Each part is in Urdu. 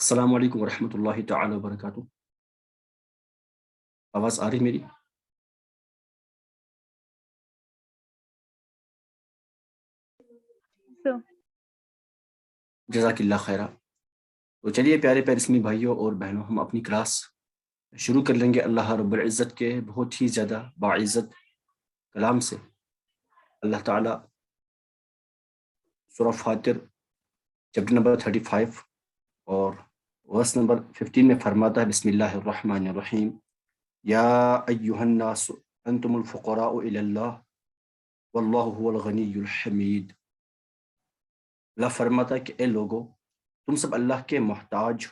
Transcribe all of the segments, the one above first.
السلام علیکم ورحمۃ اللہ تعالی وبرکاتہ. آواز آ رہی میری؟ جزاک اللہ خیرہ. تو چلیے پیارے پیارے اسلامی بھائیوں اور بہنوں، ہم اپنی کلاس شروع کر لیں گے اللہ رب العزت کے بہت ہی زیادہ باعزت کلام سے. اللہ تعالیٰ سورہ فاتر چیپٹر نمبر 35 اور ورس نمبر 15 میں فرماتا ہے، بسم اللہ الرحمن الرحیم، یا ایہا الناس انتم الفقراء الی اللہ واللہ هو الغنی الحمید. اللہ فرماتا ہے کہ اے لوگو، تم سب اللہ کے محتاج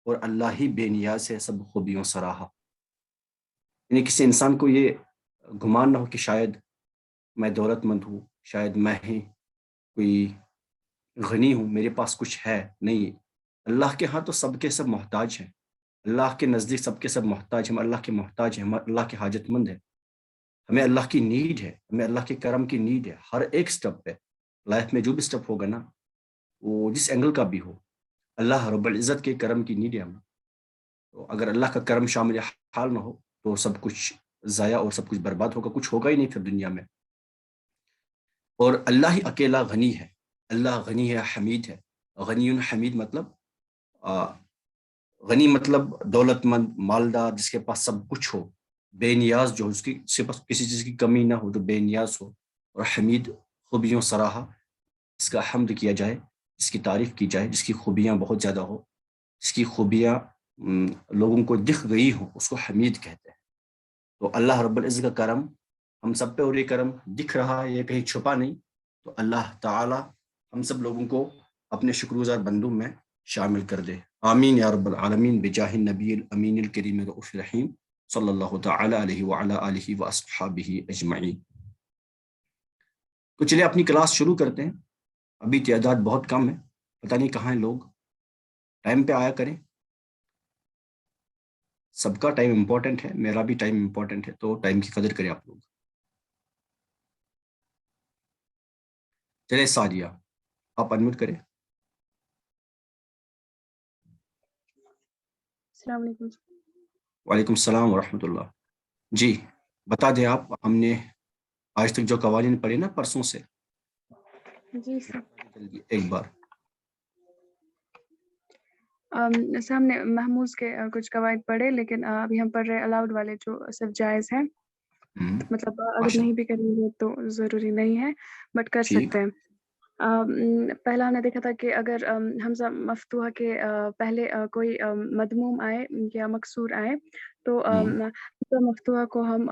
اور اللہ ہی بے نیاز ہے سب خوبیوں سراہا. یعنی کسی انسان کو یہ گمان نہ ہو کہ شاید میں دولت مند ہوں، شاید میں ہی کوئی غنی ہوں، میرے پاس کچھ ہے. نہیں، اللہ کے ہاں تو سب کے سب محتاج ہیں. اللہ کے نزدیک سب کے سب محتاج ہیں. ہم اللہ کے محتاج ہیں، ہم اللہ کے حاجت مند ہیں. ہمیں اللہ کی نیڈ ہے، ہمیں اللہ کے کرم کی نیڈ ہے ہر ایک سٹیپ پہ. لائف میں جو بھی سٹیپ ہوگا نا، وہ جس اینگل کا بھی ہو، اللہ رب العزت کے کرم کی نیڈ ہے ہمیں. تو اگر اللہ کا کرم شامل حال نہ ہو تو سب کچھ ضائع اور سب کچھ برباد ہوگا، کچھ ہوگا ہی نہیں پھر دنیا میں. اور اللہ ہی اکیلا غنی ہے. اللہ غنی ہے، حمید ہے. غنی حمید مطلب غنی مطلب دولت مند، مالدار، جس کے پاس سب کچھ ہو، بے نیاز، جو اس کے پاس کسی چیز کی کمی نہ ہو، جو بے نیاز ہو. اور حمید خوبیوں سراہا، اس کا حمد کیا جائے، اس کی تعریف کی جائے، جس کی خوبیاں بہت زیادہ ہو، جس کی خوبیاں لوگوں کو دکھ گئی ہوں، اس کو حمید کہتے ہیں. تو اللہ رب العزت کا کرم ہم سب پہ، اور یہ کرم دکھ رہا ہے، یہ کہیں چھپا نہیں. تو اللہ تعالی ہم سب لوگوں کو اپنے شکر گزار بندوں میں شامل کر دے. آمین یا رب العالمین، بجاہ النبی الامین الکریم الرؤوف الرحیم صلی اللہ تعالی علیہ وعلی آلہ واصحابہ اجمعین. تو چلیے اپنی کلاس شروع کرتے ہیں. ابھی تعداد بہت کم ہے، پتہ نہیں کہاں ہیں لوگ. ٹائم پہ آیا کریں، سب کا ٹائم امپورٹنٹ ہے، میرا بھی ٹائم امپورٹنٹ ہے، تو ٹائم کی قدر کریں آپ لوگ. چلے سعدیہ، آپ انمیوٹ کریں. السلام علیکم. وعلیکم السلام ورحمۃ اللہ. جی بتا دیں آپ، ہم نے آج تک جو قوانین پڑھے نا پرسوں سے، جی سر. جلدی ایک بار. سر ہم نے محموز کے کچھ قواعد پڑھے، لیکن ابھی ہم پڑھ رہے الاؤڈ والے جو صرف جائز ہیں. مطلب اگر نہیں بھی کریں گے تو ضروری نہیں ہے، بٹ کر سکتے ہیں. پہلا ہم نے دیکھا تھا کہ اگر حمزہ مفتوحہ کے پہلے کوئی مضموم آئے یا مکسور آئے تو حمزہ مفتوحہ کو ہم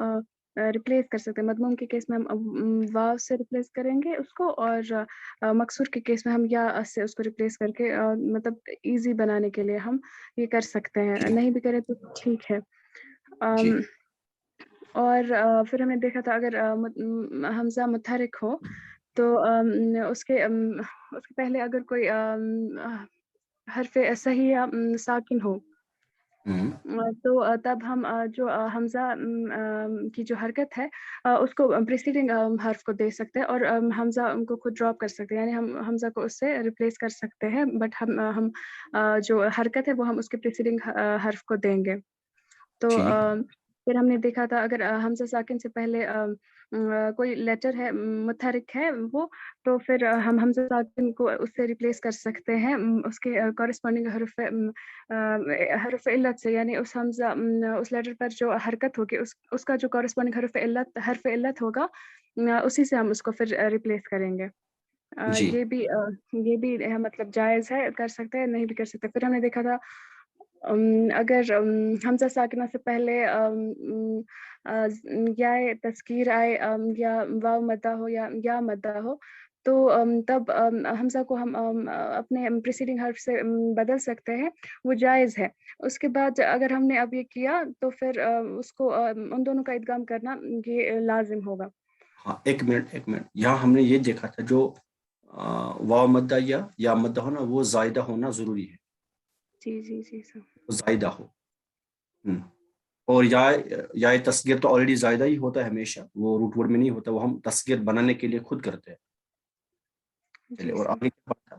ریپلیس کر سکتے ہیں. مضموم کے کیس میں ہم واو سے ریپلیس کریں گے اس کو، اور مکسور کے کیس میں ہم یا سے اس کو ریپلیس کر کے مطلب ایزی بنانے کے لیے ہم یہ کر سکتے ہیں. نہیں بھی کریں تو ٹھیک ہے. اور پھر ہم نے دیکھا تھا اگر حمزہ متحرک ہو تو اس کے پہلے اگر کوئی حرف صحیح یا ساکن ہو تو تب ہم جو حمزہ کی جو حرکت ہے اس کو پریسیڈنگ حرف کو دے سکتے ہیں، اور حمزہ کو خود ڈراپ کر سکتے ہیں، یعنی ہم حمزہ کو اس سے ریپلیس کر سکتے ہیں، بٹ ہم جو حرکت ہے وہ ہم اس کے پریسیڈنگ حرف کو دیں گے. تو پھر ہم نے دیکھا تھا اگر حمزہ ساکن سے پہلے کوئی لیٹر ہے متحرک ہے وہ، تو پھر ہم حمزہ ساکن کو اس سے ریپلیس کر سکتے ہیں اس کے کورسپونڈنگ حرف علت سے، یعنی اس حمزہ اس لیٹر پر جو حرکت ہوگی اس کا جو کورسپونڈنگ حرف علت ہوگا اسی سے ہم اس کو پھر ریپلیس کریں گے. یہ بھی مطلب جائز ہے، کر سکتے ہیں، نہیں بھی کر سکتے. پھر ہم نے دیکھا تھا اگر حمزہ ساکنہ سے پہلے یا تذکیر آئے یا واو مدہ ہو یا مدہ ہو تو تب حمزہ کو ہم اپنے پریسیڈنگ حرف سے بدل سکتے ہیں، وہ جائز ہے. اس کے بعد اگر ہم نے اب یہ کیا تو پھر اس کو ان دونوں کا ادغام کرنا یہ لازم ہوگا. ہاں ایک منٹ، یہاں ہم نے یہ دیکھا تھا جو واو مدہ یا مدہ ہونا وہ زائدہ ہونا ضروری ہے. جی جی جی سر. زائدہ ہو. اور یا تصغیر تو آلریڈی زائدہ ہی ہوتا ہے ہمیشہ، وہ روٹ ورڈ میں نہیں ہوتا، وہ ہم تصغیر بنانے کے لیے خود کرتے ہیں. چلے اور آگے کیا بات ہے؟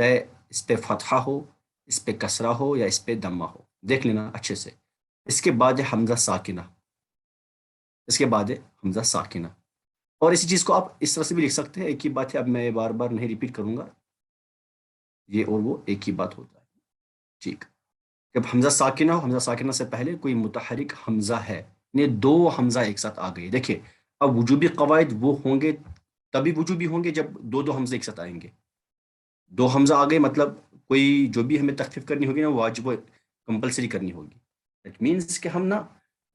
چاہے اس پہ فتحہ ہو، اس پہ کسرہ ہو یا اس پہ دمہ ہو، دیکھ لینا اچھے سے. اس کے بعد ہے حمزہ ساکنہ، اس کے بعد ہے حمزہ ساکنہ. اور اسی چیز کو آپ اس طرح سے بھی لکھ سکتے ہیں، ایک ہی بات ہے، اب میں بار بار نہیں ریپیٹ کروں گا، یہ اور وہ ایک ہی بات ہوتا ہے. ٹھیک، جب حمزہ ساکنہ ہو، حمزہ ساکنہ سے پہلے کوئی متحرک حمزہ ہے، یعنی دو حمزہ ایک ساتھ آ گئے. دیکھیے اب وجوبی قواعد وہ ہوں گے، تبھی وجوبی ہوں گے جب دو دو حمزے ایک ساتھ آئیں گے. دو حمزہ آ گئے مطلب کوئی جو بھی ہمیں تخفیف کرنی ہوگی نا، وہ واجب کمپلسری کرنی ہوگی. دیٹ مینس کہ ہم نا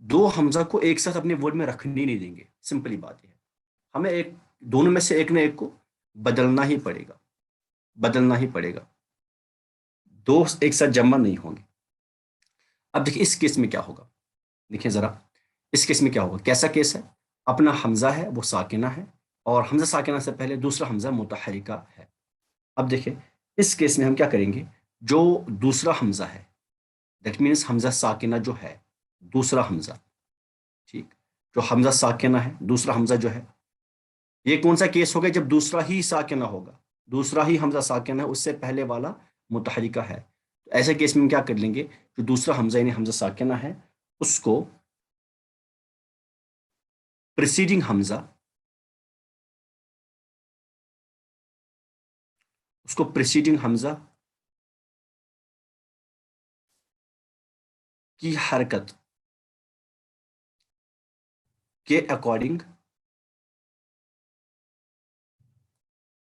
دو حمزہ کو ایک ساتھ اپنے ورڈ میں رکھنے نہیں دیں گے. سمپلی بات ہے، ہمیں ایک دونوں میں سے ایک نہ ایک کو بدلنا ہی پڑے گا، بدلنا ہی پڑے گا. دو ایک ساتھ جمع نہیں ہوں گے. اب دیکھیں اس کیس میں کیا ہوگا، دیکھیں ذرا اس کیس میں کیا ہوگا. کیسا کیس ہے؟ اپنا حمزہ ہے وہ ساکنہ ہے، اور حمزہ ساکنہ سے پہلے دوسرا حمزہ متحرکہ ہے. اب دیکھیں اس کیس میں ہم کیا کریں گے، جو دوسرا حمزہ ہے، دیٹ مینس حمزہ ساکنہ جو ہے، دوسرا حمزہ، ٹھیک، جو حمزہ ساکنہ ہے دوسرا حمزہ جو ہے، یہ کون سا کیس ہوگا؟ جب دوسرا ہی ساکنہ ہوگا، دوسرا ہی حمزہ ساکنہ ہے، اس سے پہلے والا متحرکہ ہے. تو ایسے کیس میں ہم کیا کر لیں گے، جو دوسرا حمزہ یعنی حمزہ ساکنہ ہے، اس کو پریسیڈنگ حمزہ، اس کو پریسیڈنگ حمزہ کی حرکت کے اکارڈنگ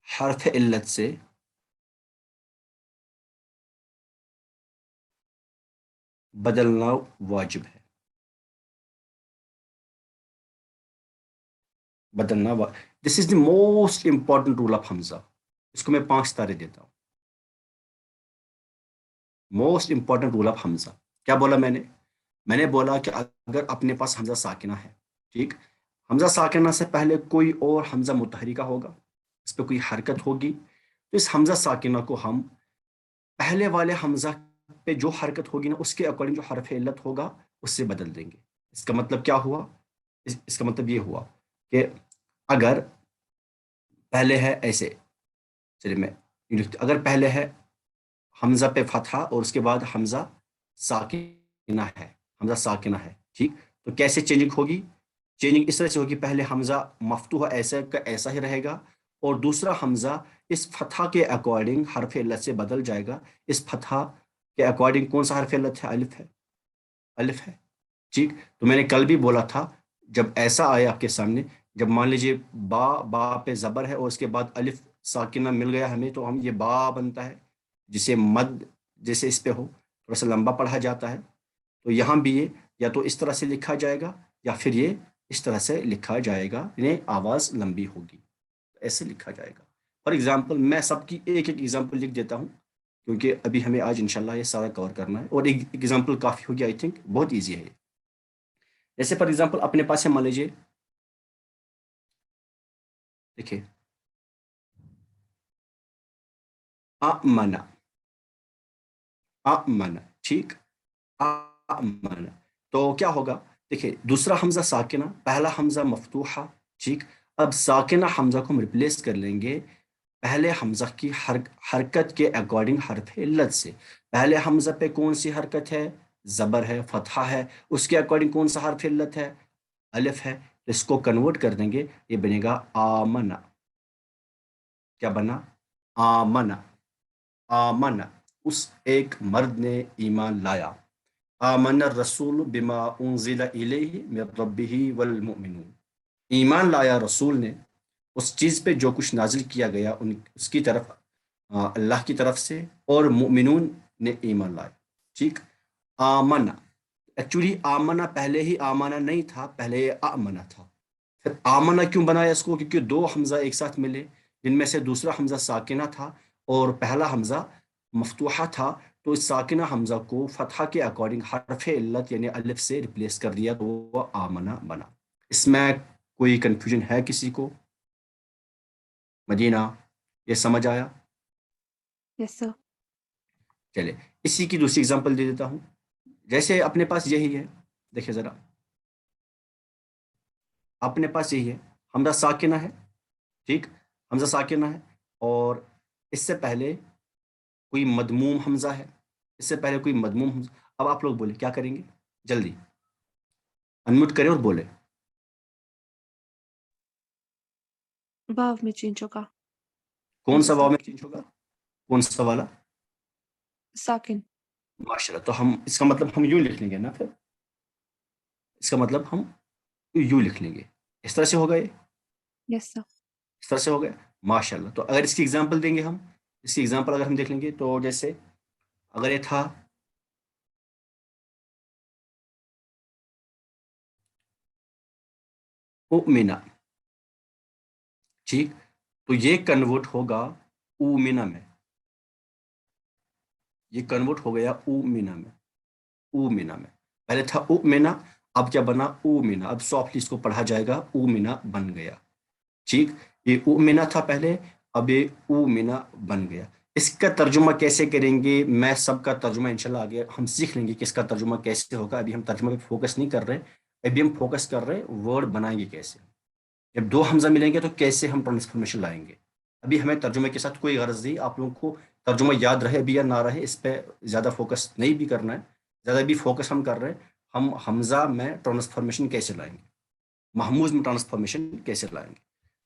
حرف علت سے بدلنا واجب ہے. بدلنا this is the most important role of Hamza. اس کو میں 5 ستارے دیتا ہوں. Most important role of Hamza. کیا بولا میں نے بولا کہ اگر اپنے پاس حمزہ ساکنہ ہے، ٹھیک، حمزہ ساکنہ سے پہلے کوئی اور حمزہ متحرکہ ہوگا، اس پہ کوئی حرکت ہوگی، تو اس حمزہ ساکنہ کو ہم پہلے والے حمزہ پہ جو حرکت ہوگی نا، اس کے اکارڈنگ جو حرف علت ہوگا اس سے بدل دیں گے. اس کا مطلب کیا ہوا؟ اس کا مطلب یہ ہوا کہ اگر پہلے ہے ایسے، چلیے میں اگر پہلے ہے حمزہ پہ فتحہ اور اس کے بعد حمزہ ساکنہ ہے، حمزہ ساکنہ ہے، ٹھیک، تو کیسے چینجنگ ہوگی؟ چینجنگ اس طرح سے ہوگی، پہلے حمزہ مفتوح ایسا کا ایسا ہی رہے گا، اور دوسرا حمزہ اس فتحہ کے اکارڈنگ حرف علت سے بدل جائے گا. اس فتحہ کے اکارڈنگ کون سا حرف علت ہے؟ الف ہے، الف ہے، ٹھیک. تو میں نے کل بھی بولا تھا، جب ایسا آیا آپ کے سامنے، جب مان لیجیے با پہ زبر ہے اور اس کے بعد الف ساکنہ مل گیا ہمیں، تو ہم یہ با بنتا ہے، جسے مد جیسے اس پہ ہو، تھوڑا سا لمبا پڑھا جاتا ہے. تو یہاں بھی یہ یا تو اس طرح سے لکھا جائے گا یا پھر یہ اس طرح سے لکھا جائے گا، یعنی آواز لمبی ہوگی، ایسے لکھا جائے گا. فار ایگزامپل میں سب کی ایک ایک ایگزامپل لکھ دیتا ہوں، کیونکہ ابھی ہمیں آج انشاءاللہ یہ سارا کور کرنا ہے، اور ایک ایگزامپل کافی ہوگی، آئی تھنک بہت ایزی ہے. جیسے فار ایگزامپل اپنے پاس ہے، مان لیجیے دیکھیے آمنا، آمنا، ٹھیک، آمنا. تو کیا ہوگا؟ دیکھیے دوسرا حمزہ ساکنہ، پہلا حمزہ مفتوحہ، ٹھیک. اب ساکنہ حمزہ کو ہم ریپلیس کر لیں گے پہلے حمزہ کی حرکت کے اکارڈنگ حرف علت سے. پہلے حمزہ پہ کون سی حرکت ہے؟ زبر ہے، فتحہ ہے، اس کے اکارڈنگ کون سا حرف علت ہے؟ الف ہے. اس کو کنورٹ کر دیں گے، یہ بنے گا آمنا. کیا بنا؟ آمنا. آمنا، اس ایک مرد نے ایمان لایا. آمن الرسول بما انزل الیہ من ربہ والمؤمنون. ایمان لایا رسول نے اس چیز پہ جو کچھ نازل کیا گیا اس کی طرف، اللہ کی طرف سے، اور مؤمنون نے ایمان لایا، ٹھیک. آمنا، ایکچولی آمنا پہلے ہی آمنا نہیں تھا، پہلے یہ آمنا تھا. پھر آمنا کیوں بنایا اس کو؟ کیونکہ دو حمزہ ایک ساتھ ملے، جن میں سے دوسرا حمزہ ساکنہ تھا اور پہلا حمزہ مفتوحہ تھا. تو اس ساکنہ حمزہ کو فتحہ کے اکارڈنگ حرف علت یعنی الف سے ریپلیس کر دیا، تو وہ آمنا بنا. اس میں کوئی کنفیوژن ہے کسی کو؟ مدینہ یہ سمجھ آیا؟ یس سر. چلے اسی کی دوسری اگزامپل دے دیتا ہوں. جیسے اپنے پاس یہی ہے، دیکھیں ذرا، اپنے پاس یہی ہے، حمزہ ساکنہ ہے، ٹھیک، حمزہ ساکنہ ہے، اور اس سے پہلے کوئی مدموم حمزہ ہے، اس سے پہلے کوئی مدموم حمزہ. اب آپ لوگ بولے کیا کریں گے، جلدی انمیوٹ کریں اور بولے. واو میں چینج ہوگا. کون سا واو میں چینج ہوگا، کون سا والا؟ ساکن. ماشاء اللہ. تو ہم اس کا مطلب ہم یوں لکھ لیں گے نا، پھر اس کا مطلب ہم یوں لکھ لیں گے. اس طرح سے ہوگا، یہ یس سر. اس طرح سے ہو گیا. ماشاء اللہ. تو اگر اس کی ایگزامپل دیں گے ہم، اس کی ایگزامپل اگر ہم دیکھ لیں گے تو جیسے اگر یہ تھا اؤمنا، ٹھیک، تو یہ کنورٹ ہوگا اومنا میں، یہ کنورٹ ہو گیا اومنا میں. اومنا میں پہلے تھا اومنا، اب کیا بنا اومنا. اب سافٹلی اس کو پڑھا جائے گا، اومنا بن گیا. ٹھیک، یہ اومنا تھا پہلے، اب یہ اومنا بن گیا. اس کا ترجمہ کیسے کریں گے، میں سب کا ترجمہ انشاءاللہ آگے ہم سیکھ لیں گے کہ اس کا ترجمہ کیسے ہوگا. ابھی ہم ترجمہ پہ فوکس نہیں کر رہے، ابھی ہم فوکس کر رہے ورڈ بنائیں گے کیسے. جب دو حمزہ ملیں گے تو کیسے ہم ٹرانسفارمیشن لائیں گے. ابھی ہمیں ترجمے کے ساتھ کوئی غرض نہیں، آپ لوگوں کو ترجمہ یاد رہے بھی یا نہ رہے اس پہ زیادہ فوکس نہیں بھی کرنا ہے. زیادہ بھی فوکس ہم کر رہے ہیں ہم حمزہ میں ٹرانسفارمیشن کیسے لائیں گے، محموز میں ٹرانسفارمیشن کیسے لائیں گے.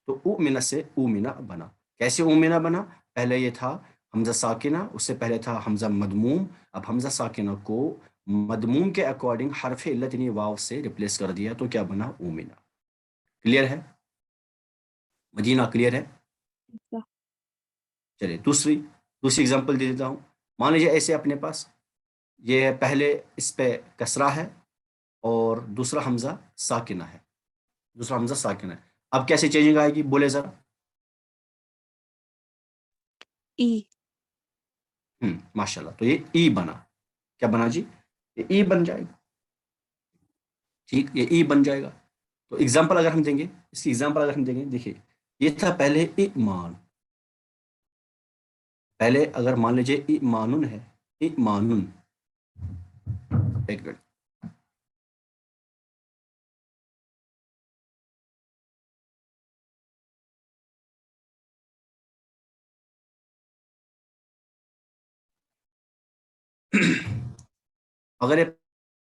تو اومنا سے اومنا بنا. کیسے اومنا بنا، پہلے یہ تھا حمزہ ساکنہ، اس سے پہلے تھا حمزہ مدموم. اب حمزہ ساکنہ کو مدموم کے اکارڈنگ حرف علت یعنی واو سے ریپلیس کر دیا تو کیا بنا اومنا. کلیئر ہے مدینہ، کلیئر ہے؟ چلیے دوسری ایگزامپل دے دیتا ہوں. مان لیجیے ایسے اپنے پاس یہ ہے، پہلے اس پہ کسرہ ہے اور دوسرا حمزہ ساکنہ ہے، دوسرا حمزہ ساکنہ ہے. اب کیسے چینجنگ آئے گی، بولے ذرا. ای. ماشاء اللہ. تو یہ ای بنا. کیا بنا جی، یہ ای بن جائے گا. ٹھیک، یہ ای بن جائے گا. تو ایگزامپل اگر ہم دیں گے، اس کی ایگزامپل اگر ہم دیں گے، دیکھیے یہ تھا پہلے ایمان. پہلے اگر مان لیجیے ایمانن ہے، ایمانن، ایک منٹ، اگر یہ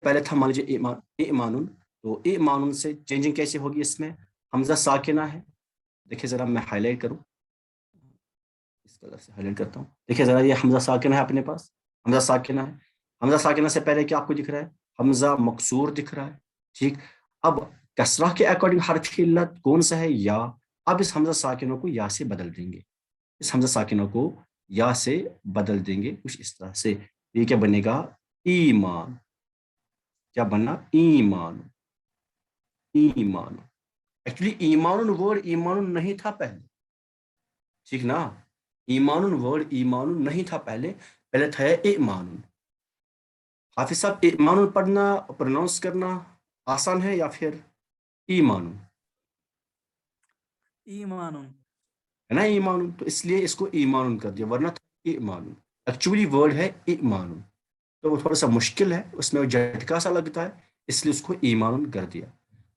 پہلے تھا مان لیجیے ایمانن، تو ایمانن سے چینجنگ کیسے ہوگی، اس میں حمزہ ساکنہ ہے. دیکھیے ذرا میں ہائی لائٹ کروں، اس طرح سے ہائی لائٹ کرتا ہوں. دیکھیے ذرا یہ حمزہ ساکنہ ہے اپنے پاس، حمزہ ساکنہ ہے. حمزہ ساکنہ سے پہلے کیا آپ کو دکھ رہا ہے، حمزہ مکسور دکھ رہا ہے. ٹھیک، اب کسرہ کے اکارڈنگ حرف علت کون سا ہے، یا. اب اس حمزہ ساکنہ کو یا سے بدل دیں گے، اس حمزہ ساکنہ کو یا سے بدل دیں گے کچھ اس طرح سے. یہ کیا بنے گا، ایمان. کیا بننا، ایمان. ایمان. ایکچولی ایمان ورڈ ایمان نہیں تھا پہلے، ٹھیک نا. ایمان ورڈ ایمان نہیں تھا پہلے تھا ایمان. حافظ صاحب ایمان پڑھنا پروناؤنس کرنا آسان ہے یا پھر ایمان ہے نا، ایمان. تو اس لیے اس کو ایمان کر دیا، ورنہ تھا ایمان. ایکچولی ورڈ ہے ایمان، تو وہ تھوڑا سا مشکل ہے، اس میں جھٹکا سا لگتا ہے، اس لیے اس کو ایمان کر دیا.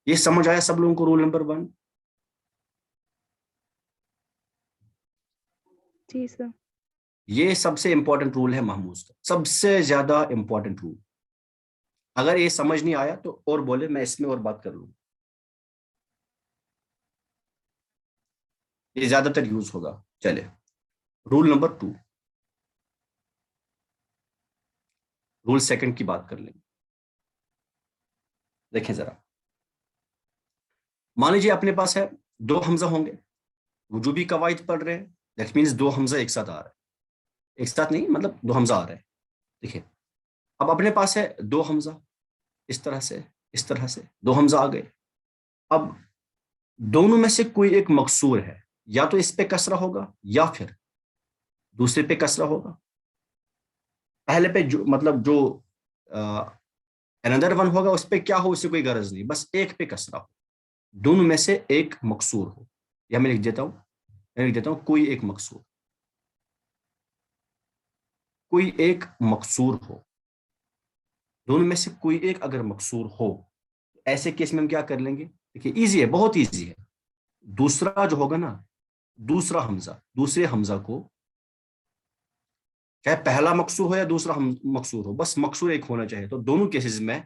یہ سمجھ آیا سب لوگوں کو رول نمبر 1؟ جی سر. یہ سب سے امپورٹنٹ رول ہے محموز کا، سب سے زیادہ امپورٹنٹ رول. اگر یہ سمجھ نہیں آیا تو اور بولے، میں اس میں اور بات کر لوں. یہ زیادہ تر یوز ہوگا. چلے رول نمبر 2، رول سیکنڈ کی بات کر لیں. دیکھیں ذرا، مان لیجیے اپنے پاس ہے 2 حمزہ ہوں گے، وجوبی قواعد پڑھ رہے ہیں، دیٹ مینس 2 حمزہ ایک ساتھ آ رہا ہے، ایک ساتھ نہیں مطلب 2 حمزہ آ رہے ہیں. دیکھیں اب اپنے پاس ہے 2 حمزہ، اس طرح سے 2 حمزہ آ گئے. اب دونوں میں سے کوئی ایک مقصور ہے، یا تو اس پہ کسرہ ہوگا یا پھر دوسرے پہ کسرہ ہوگا. پہلے پہ جو مطلب جو another one ہوگا اس پہ کیا ہو، اس سے کوئی غرض نہیں، بس ایک پہ کسرہ ہو، دونوں میں سے ایک مقصور ہو. یا میں لکھ دیتا ہوں کوئی ایک مقصور، کوئی ایک مقصور ہو. دونوں میں سے کوئی ایک اگر مقصور ہو، ایسے کیس میں ہم کیا کر لیں گے، دیکھیے ایزی ہے، بہت ایزی ہے. دوسرا جو ہوگا نا، دوسرے حمزہ کو چاہے پہلا مقصور ہو یا دوسرا مقصور ہو، بس مقصور ایک ہونا چاہیے. تو دونوں کیسز میں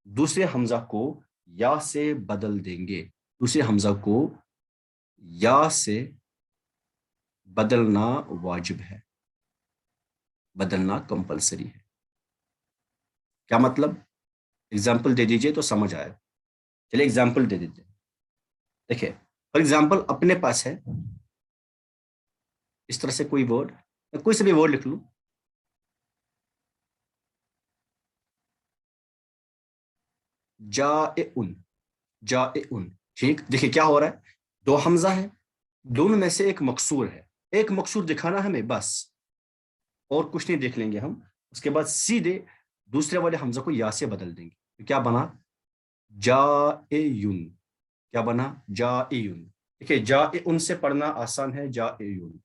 دوسرے حمزہ کو یا سے بدل دیں گے. دوسرے حمزہ کو یا سے بدلنا واجب ہے، بدلنا کمپلسری ہے. کیا مطلب؟ اگزامپل دے دیجئے تو سمجھ آئے. چلیے اگزامپل دے دیتے ہیں. دیکھیں فار ایگزامپل اپنے پاس ہے اس طرح سے کوئی ورڈ، کوئی سے بھی ورڈ لکھ لوں. جائعن، جائعن. ٹھیک، دیکھیں کیا ہو رہا ہے، دو حمزہ ہیں، دونوں میں سے ایک مقصور ہے. ایک مقصور دکھانا ہے ہمیں بس، اور کچھ نہیں دیکھ لیں گے ہم. اس کے بعد سیدھے دوسرے والے حمزہ کو یا سے بدل دیں گے. تو کیا بنا؟ جائعن. کیا بنا؟ جائعن. دیکھیں جائعن سے پڑھنا آسان ہے، جائعن،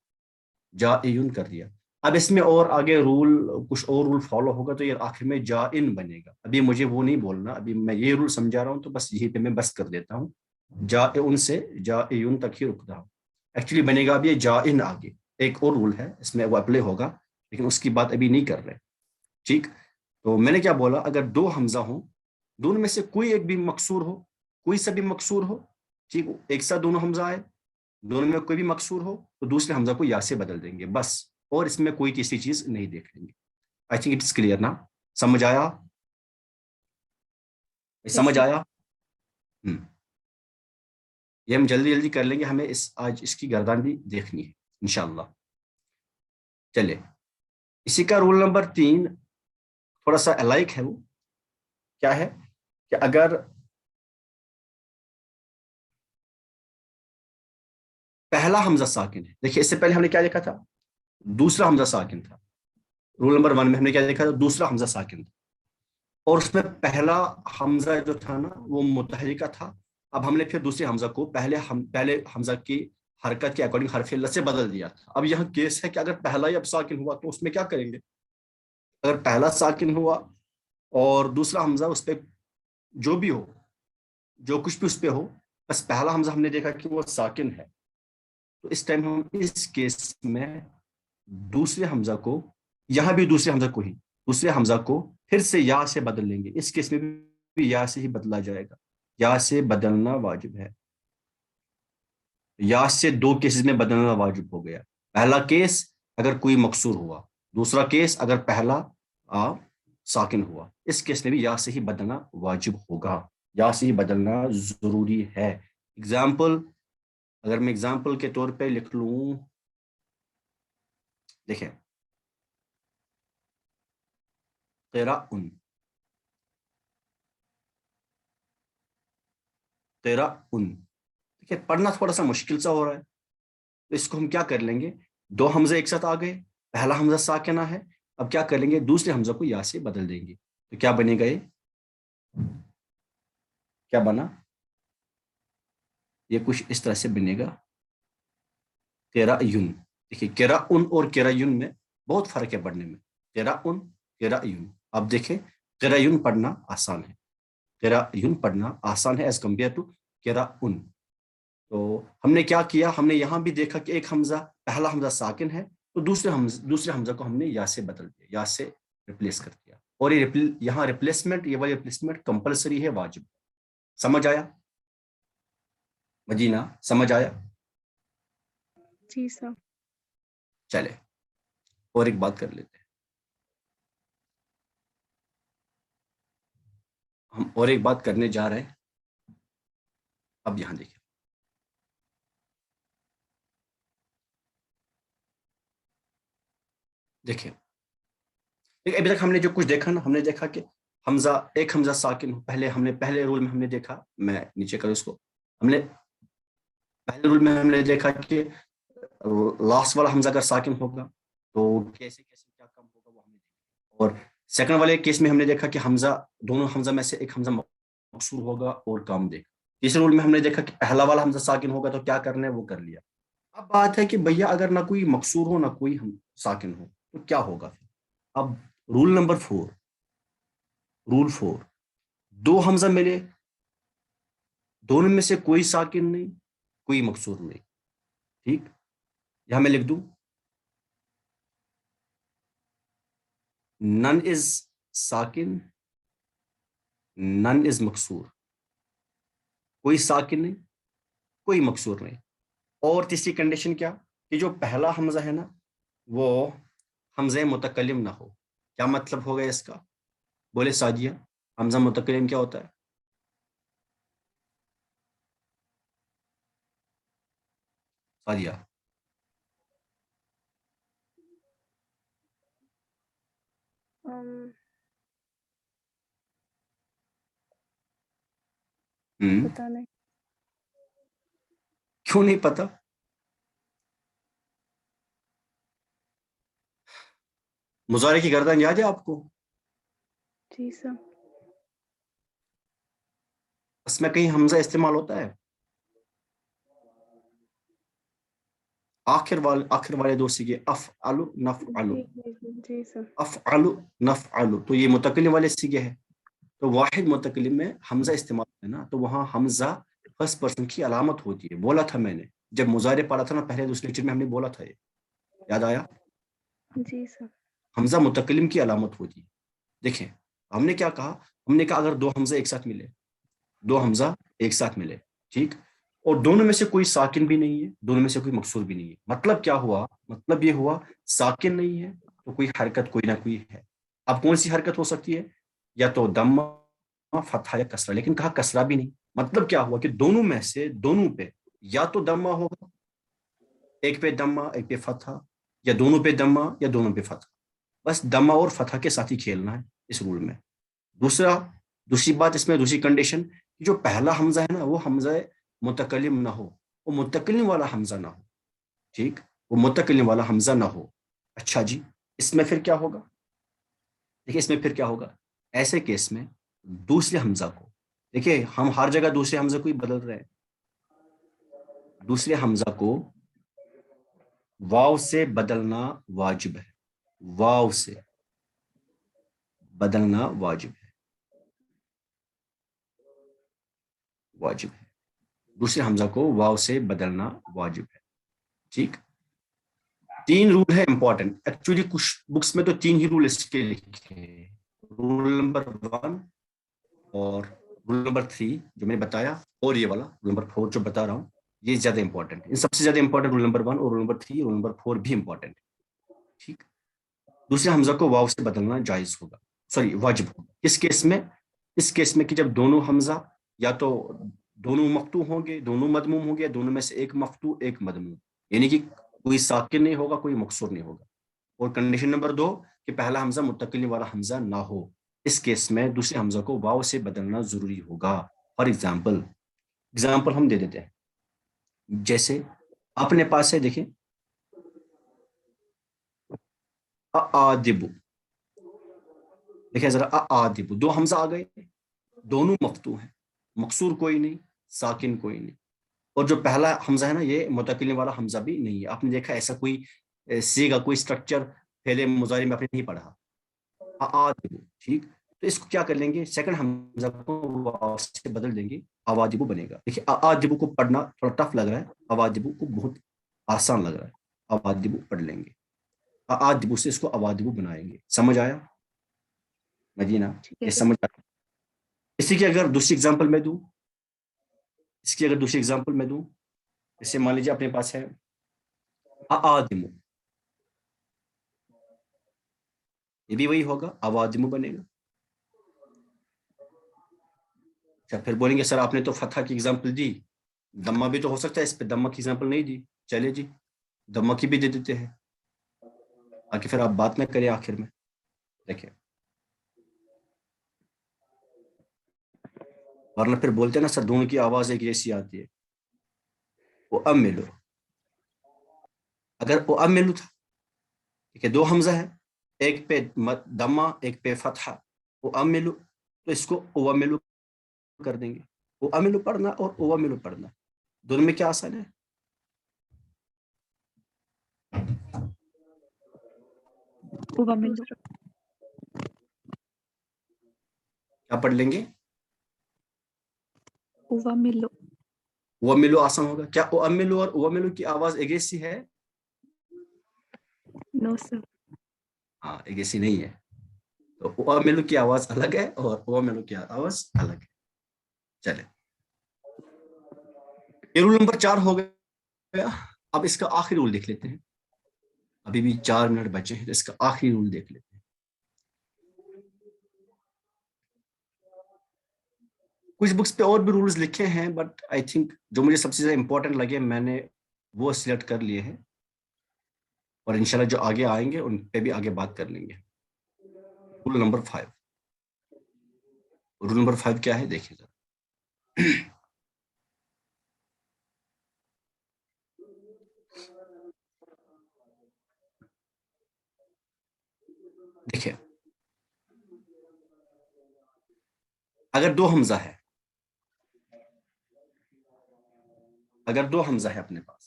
جائعن کر دیا. اب اس میں اور آگے رول، کچھ اور رول فالو ہوگا تو یہ آخر میں جائن بنے گا. ابھی مجھے وہ نہیں بولنا، ابھی میں یہ رول سمجھا رہا ہوں تو بس یہی پہ میں بس کر دیتا ہوں. جائن سے جائن تک ہی رک رہا ہوں. ایکچولی بنے گا اب یہ جائن آگے. ایک اور رول ہے اس میں وہ اپلائی ہوگا، لیکن اس کی بات ابھی نہیں کر رہے. ٹھیک، تو میں نے کیا بولا، اگر دو حمزہ ہوں، دونوں میں سے کوئی ایک بھی مقصور ہو، کوئی سا بھی مقصور ہو، ٹھیک، ایک ساتھ دونوں حمزہ آئے، دونوں میں کوئی بھی مقصور ہو تو دوسرے حمزہ کو یا سے بدل دیں گے بس، اور اس میں کوئی تیسری چیز نہیں دیکھ لیں گے. آئی تھنک اٹس کلیئر نا؟ سمجھ آیا؟ سمجھ آیا؟ یہ ہم جلدی جلدی کر لیں گے، ہمیں آج اس کی گردان بھی دیکھنی ہے انشاءاللہ. چلے، اسی کا رول نمبر 3 تھوڑا سا الائک ہے. وہ کیا ہے کہ اگر پہلا حمزہ ساکن ہے، دیکھیے اس سے پہلے ہم نے کیا دیکھا تھا، دوسرا حمزہ ساکن تھا. رول نمبر 1 میں ہم نے کیا دیکھا تھا، دوسرا حمزہ ساکن تھا، اور اس میں پہلا حمزہ جو تھا نا وہ متحرکہ تھا. اب ہم نے پھر دوسرے حمزہ کو پہلے حمزہ کی حرکت کے اکارڈنگ حرف علت سے بدل دیا تھا. اب یہاں کیس ہے کہ اگر پہلا ہی اب ساکن ہوا تو اس میں کیا کریں گے. اگر پہلا ساکن ہوا اور دوسرا حمزہ اس پہ جو بھی ہو، جو کچھ بھی اس پہ ہو، بس پہلا حمزہ ہم نے دیکھا کہ وہ ساکن ہے، تو اس ٹائم ہم اس کیس میں دوسرے حمزہ کو، یہاں بھی دوسرے حمزہ کو ہی، دوسرے حمزہ کو پھر سے یا سے بدل لیں گے. اس کیس میں بھی یا سے ہی بدلا جائے گا. یا سے بدلنا واجب ہے. یا سے دو کیسز میں بدلنا واجب ہو گیا. پہلا کیس اگر کوئی مقصور ہوا، دوسرا کیس اگر پہلا ساکن ہوا. اس کیس میں بھی یا سے ہی بدلنا واجب ہوگا، یا سے ہی بدلنا ضروری ہے. اگزامپل، اگر میں اگزامپل کے طور پہ لکھ لوں، دیکھیں قراءن، قراءن. دیکھیں پڑھنا تھوڑا سا مشکل سا ہو رہا ہے، تو اس کو ہم کیا کر لیں گے، دو حمزے ایک ساتھ آ گئے، پہلا حمزہ ساکنہ ہے، اب کیا کر لیں گے، دوسرے حمزہ کو یا سے بدل دیں گے. تو کیا بنے گا، یہ کیا بنا، یہ کچھ اس طرح سے بنے گا قراءن. دیکھیے قراءن اور قراءن میں بہت فرق ہے پڑھنے میں. قراءن، قراءن. اب دیکھیں قراءن پڑھنا آسان ہے، قراءن پڑھنا آسان ہے ایز کمپیئر ٹو قراءن. تو ہم نے کیا کیا، ہم نے یہاں بھی دیکھا کہ ایک حمزہ، پہلا حمزہ ساکن ہے، تو دوسرے حمزہ کو ہم نے یا سے بدل دیا، یا سے ریپلیس کر دیا. اور یہاں ریپلیسمنٹ، یہ والی ریپلیسمنٹ کمپلسری ہے، واجب. سمجھ آیا مدینہ؟ سمجھ آیا؟ جی سر. چلے اور ایک بات کر لیتے ہیں، ہم اور ایک بات کرنے جا رہے ہیں. اب یہاں دیکھیں، دیکھیں ابھی تک ہم نے جو کچھ دیکھا نا، ہم نے دیکھا کہ حمزہ، ایک حمزہ ساکن ہو. پہلے رول میں ہم نے دیکھا، میں نیچے کروں اس کو، ہم نے پہلے رول میں ہم نے دیکھا کہ لاسٹ والا حمزہ اگر ساکن ہوگا تو کیسے کیا کم ہوگا وہ ہم نے دیکھا. اور سیکنڈ والے کیس میں ہم نے دیکھا کہ حمزہ، دونوں حمزہ میں سے ایک حمزہ مقصور ہوگا اور کام دیکھا. تیسرے رول میں ہم نے دیکھا کہ پہلا والا حمزہ ساکن ہوگا تو کیا کرنا ہے وہ کر لیا. اب بات ہے کہ بھیا اگر نہ کوئی مقصور ہو نہ کوئی ساکن ہو تو کیا ہوگا پھر. اب رول نمبر 4، رول 4، دو حمزہ ملے، دونوں میں سے کوئی ساکن نہیں، کوئی مقصور نہیں. ٹھیک، یہاں میں لکھ دوں none is ساکن, none is مکسور, کوئی ساکن نہیں کوئی مکسور نہیں. اور تیسری کنڈیشن کیا کہ جو پہلا حمزہ ہے نا وہ حمزہ متکلم نہ ہو. کیا مطلب ہوگا اس کا؟ بولے سعدیہ, حمزہ متکلم کیا ہوتا ہے؟ سعدیہ پتہ نہیں. کیوں نہیں پتا؟ مضارع کی گردان یاد ہے آپ کو؟ جی سر. اس میں کہیں حمزہ استعمال ہوتا ہے؟ آخر والے دو سیگے افعل نفعل, جی سر. افعل نفعل, تو یہ متکلم والے سیگے ہیں. تو واحد متکلم میں حمزہ استعمال ہے نا, تو وہاں حمزہ فرسٹ پرسن کی علامت ہوتی ہے. بولا تھا میں نے جب مضارع پڑھا تھا نا پہلے دوسرے لیکچر میں, ہم نے بولا تھا یہ, یاد آیا؟ جی سر. حمزہ متکلم کی علامت ہوتی ہے. دیکھیں ہم نے کیا کہا, ہم نے کہا اگر دو حمزہ ایک ساتھ ملے, دو حمزہ ایک ساتھ ملے, ٹھیک, اور دونوں میں سے کوئی ساکن بھی نہیں ہے, دونوں میں سے کوئی مکسور بھی نہیں ہے, مطلب کیا ہوا؟ مطلب یہ ہوا ساکن نہیں ہے تو کوئی حرکت کوئی نہ کوئی ہے. اب کون سی حرکت ہو سکتی ہے؟ یا تو دمہ, فتحہ یا کسرہ, لیکن کہا کسرہ بھی نہیں. مطلب کیا ہوا کہ دونوں میں سے دونوں پہ یا تو دمہ ہوگا, ایک پہ دمہ ایک پہ فتحہ, یا دونوں پہ دمہ یا دونوں پہ فتحہ. بس دمہ اور فتحہ کے ساتھ ہی کھیلنا ہے اس رول میں. دوسری بات اس میں, دوسری کنڈیشن, جو پہلا حمزہ ہے نا وہ حمزہ متکلم نہ ہو, وہ متکلم والا حمزہ نہ ہو, ٹھیک, وہ متکلم والا حمزہ نہ ہو. اچھا جی, اس میں پھر کیا ہوگا؟ دیکھیں اس میں پھر کیا ہوگا, ایسے کیس میں دوسرے حمزہ کو, دیکھیں ہم ہر جگہ دوسرے حمزہ کو ہی بدل رہے ہیں. دوسرے حمزہ کو واو سے بدلنا واجب ہے, واو سے بدلنا واجب ہے, واجب ہے. دوسرے حمزہ کو واو سے بدلنا واجب ہے, ٹھیک. 3 رول ہے امپورٹنٹ. ایکچولی کچھ بکس میں تو 3 ہی رول اس کے لکھے ہیں, رول نمبر 1 اور رول نمبر 3 جو میں نے بتایا, اور یہ والا رول نمبر 4 جو بتا رہا ہوں, یہ زیادہ امپورٹنٹ ہے. سب سے زیادہ امپورٹنٹ رول نمبر 1 اور رول نمبر 3, رول نمبر 4 بھی امپورٹنٹ ہے, ٹھیک. دوسرے حمزہ کو واو سے بدلنا جائز ہوگا, سوری واجب ہوگا. کس کیس میں؟ اس کیس میں کہ جب دونوں حمزہ یا تو دونوں مفتوح ہوں گے, دونوں مدموم ہوں گے, دونوں میں سے ایک مفتوح ایک مدموم, یعنی کہ کوئی ساکن نہیں ہوگا کوئی مکسور نہیں ہوگا. اور کنڈیشن نمبر 2 کہ پہلا حمزہ متکلم والا حمزہ نہ ہو. اس کیس میں دوسرے حمزہ کو واو سے بدلنا ضروری ہوگا. فار ایگزامپل ہم دے دیتے ہیں, جیسے اپنے پاس ہے, دیکھیں اعادب, دیکھیں ذرا اعادب, 2 حمزہ آ گئے, دونوں مفتوح ہیں, مکسور کوئی نہیں, ساکن کوئی نہیں. اور جو پہلا حمزہ ہے نا یہ متکلم والا حمزہ بھی نہیں ہے. آپ نے دیکھا ایسا کوئی سیگا, کوئی سٹرکچر پہلے مضارع میں آپ نے نہیں پڑھا. اعادب, ٹھیک, تو اس کو کیا کر لیں گے, سیکنڈ حمزہ کو واو سے بدل دیں گے, اوادب بنے گا. دیکھیں اعادب کو پڑھنا تھوڑا ٹف لگ رہا ہے, اوادب کو بہت آسان لگ رہا ہے. اوادب پڑھ لیں گے, اعادب سے اس کو اوادب بنائیں گے. سمجھ آیا مدینہ؟ یہ سمجھ آیا. اسی کی اگر دوسری ایگزامپل میں دوں, جیسے مان لیجیے اپنے پاس ہے اعادم, یہ بھی وہی ہوگا, اوادم بنے گا. اچھا پھر بولیں گے سر آپ نے تو فتح کی ایگزامپل دی, دمہ بھی تو ہو سکتا ہے, اس پہ دمہ کی ایگزامپل نہیں دی. چلے جی دمہ کی بھی دے دیتے ہیں, تاکہ پھر آپ بات نہ کریں آخر میں. دیکھیں ورنہ پھر بولتے ہیں نا سر دونوں کی آواز ایک جیسی آتی ہے. وہ اب ملو, اگر وہ اب ملو تھا, ٹھیک ہے, 2 حمزہ ہے, ایک پہ دمہ ایک پہ فتحہ, وہ اب ملو, تو اس کو او ملو کر دیں گے. وہ املو پڑھنا اور او ملو پڑھنا, دونوں میں کیا آسان ہے؟ کیا پڑھ لیں گے؟ او ملو آسان ہوگا. کیا او ملو اور او ملو کی آواز ایک جیسی ہے؟ نو سر. ہاں ایک جیسی نہیں ہے. تو او ملو کی آواز الگ ہے اور او ملو کی آواز الگ ہے. چلے یہ رول نمبر 4 ہو گیا. اب اس کا آخری رول دیکھ لیتے ہیں. ابھی بھی 4 منٹ بچے ہیں تو اس کا آخری رول دیکھ لیتے ہیں. کچھ بکس پہ اور بھی رولز لکھے ہیں بٹ آئی تھنک جو مجھے سب سے زیادہ امپورٹنٹ لگے میں نے وہ سلیکٹ کر لیے ہیں اور انشاءاللہ جو آگے آئیں گے ان پہ بھی آگے بات کر لیں گے. Roll number 5. رول نمبر 5 کیا ہے دیکھیے ذرا. دیکھیں اگر دو حمزہ ہے اپنے پاس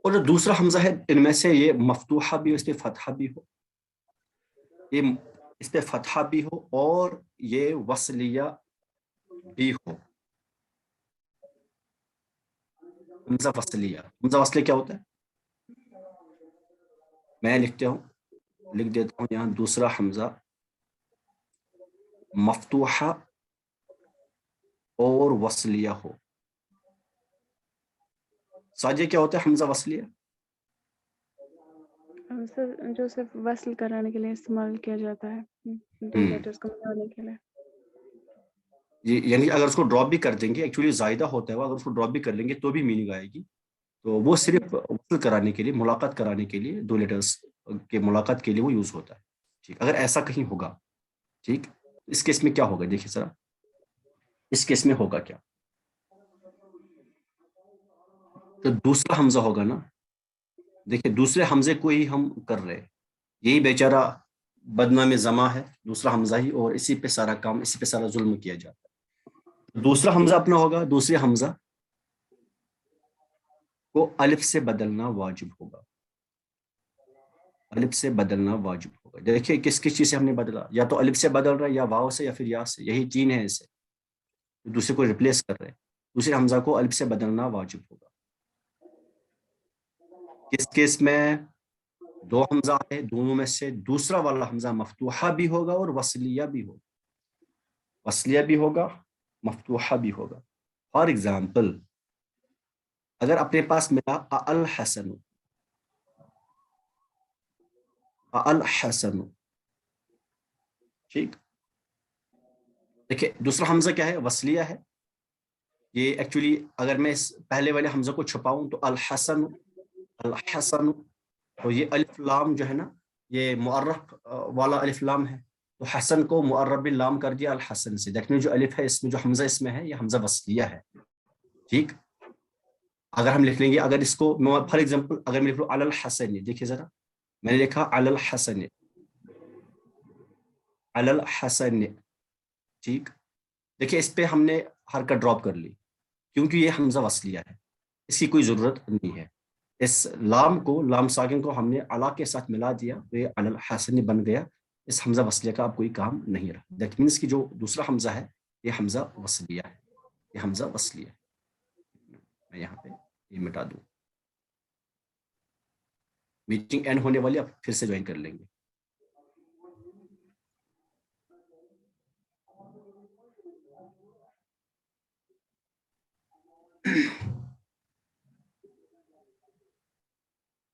اور جو دوسرا حمزہ ہے ان میں سے یہ مفتوحہ بھی ہو اس پہ فتحہ بھی ہو یہ اس پہ فتحہ بھی ہو اور یہ وصلیہ بھی ہو. حمزہ وصلیہ کیا ہوتا ہے میں لکھ دیتا ہوں یہاں دوسرا حمزہ مفتوحہ اور وصلیہ ہو. ساجے کیا ہوتا ہے حمزہ وصلیہ سر جو صرف وصل کرانے کے لیے استعمال کیا جاتا ہے دو لیٹرز کو ملانے کے لیے. یعنی اگر اس کو ڈراپ بھی کر دیں گے ایکچولی زائدہ ہوتا ہے وہ اگر اس کو ڈراپ بھی کر لیں گے تو بھی میننگ آئے گی. تو وہ صرف وصل کرانے کے لیے ملاقات کرانے کے لیے دو لیٹرز کے ملاقات کے لیے وہ یوز ہوتا ہے. ٹھیک اگر ایسا کہیں ہوگا ٹھیک اس کیس میں کیا ہوگا دیکھیے ذرا. اس کیس میں ہوگا کیا تو دوسرا حمزہ ہوگا نا. دیکھیں دوسرے حمزے کو ہی ہم کر رہے یہی بیچارہ بدنام زماں ہے دوسرا حمزہ ہی اور اسی پہ سارا کام اسی پہ سارا ظلم کیا جاتا ہے. دوسرا حمزہ اپنا ہوگا دوسرے حمزہ کو الف سے بدلنا واجب ہوگا. الف سے بدلنا واجب ہوگا. دیکھیں کس چیز سے ہم نے بدلا یا تو الف سے بدل رہا ہے یا واو سے یا پھر یا سے یہی تین ہے اسے دوسرے کو ریپلیس کر رہے ہیں. دوسرے حمزہ کو الف سے بدلنا واجب ہوگا. کس کیس میں دو حمزہ ہے دونوں میں سے دوسرا والا حمزہ مفتوحہ بھی ہوگا اور وصلیہ بھی ہوگا. وصلیہ بھی ہوگا مفتوحہ بھی ہوگا. فار ایگزامپل اگر اپنے پاس ملا الحسن ٹھیک دیکھیں دوسرا حمزہ کیا ہے وصلیہ ہے. یہ ایکچولی اگر میں اس پہلے والے حمزہ کو چھپاؤں تو الحسن تو یہ الف لام جو ہے نا یہ معرف والا الف لام ہے تو حسن کو معرب لام کر دیا الحسن سے. دیکھنے جو الف ہے اس میں جو حمزہ اس میں ہے یہ حمزہ وصلیہ ہے. ٹھیک اگر ہم لکھ لیں گے اگر اس کو فار ایگزامپل اگر میں لکھ لوں علی الحسن دیکھیے ذرا میں نے لکھا علی الحسن ٹھیک دیکھیے اس پہ ہم نے حرکت ڈراپ کر لی کیونکہ یہ حمزہ وصلیہ ہے اس کی کوئی ضرورت نہیں ہے. اس لام کو لام ساکن کو ہم نے علا کے ساتھ ملا دیا تو یہ علی الحسن بن گیا. اس حمزہ وصلیہ کا اب کوئی کام نہیں رہا. دیٹ مینس کہ جو دوسرا حمزہ ہے یہ حمزہ وصلیہ ہے. یہ حمزہ وصلیہ ہے. میں یہاں پہ یہ مٹا دوں. میٹنگ اینڈ ہونے والی اب پھر سے جوائن کر لیں گے.